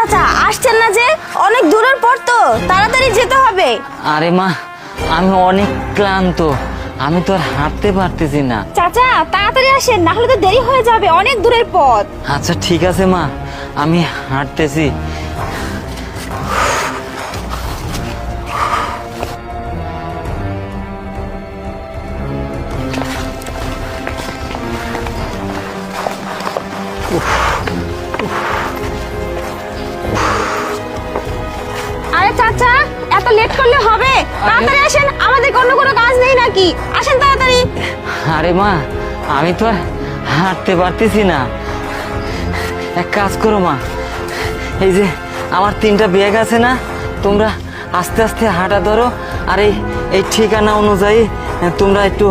চাচা আসছেন না যে? অনেক দূরের পর তো, তাড়াতাড়ি যেতে হবে। আরে মা, আমি অনেক ক্লান্ত, আমি তো আর হাঁটতে পারতেছি না। চাচা তাড়াতাড়ি আসেন, না হলে তো দেরি হয়ে যাবে, অনেক দূরের পথ। আচ্ছা ঠিক আছে মা, আমি হাঁটতেছি। আরে চাচা, এত লেট করলে হবে? তাড়াতাড়ি আসেন, আমাদের অন্য কোনো কাজ নেই নাকি? আসেন তাড়াতাড়ি। আরে মা, আমি তো আর হাঁটতে পারতেছি না। এক কাজ করো মা, এই যে আমার 3টা ব্যাগ আছে না, তোমরা আস্তে আস্তে হাঁটা ধরো, আর এই ঠিকানা অনুযায়ী তোমরা একটু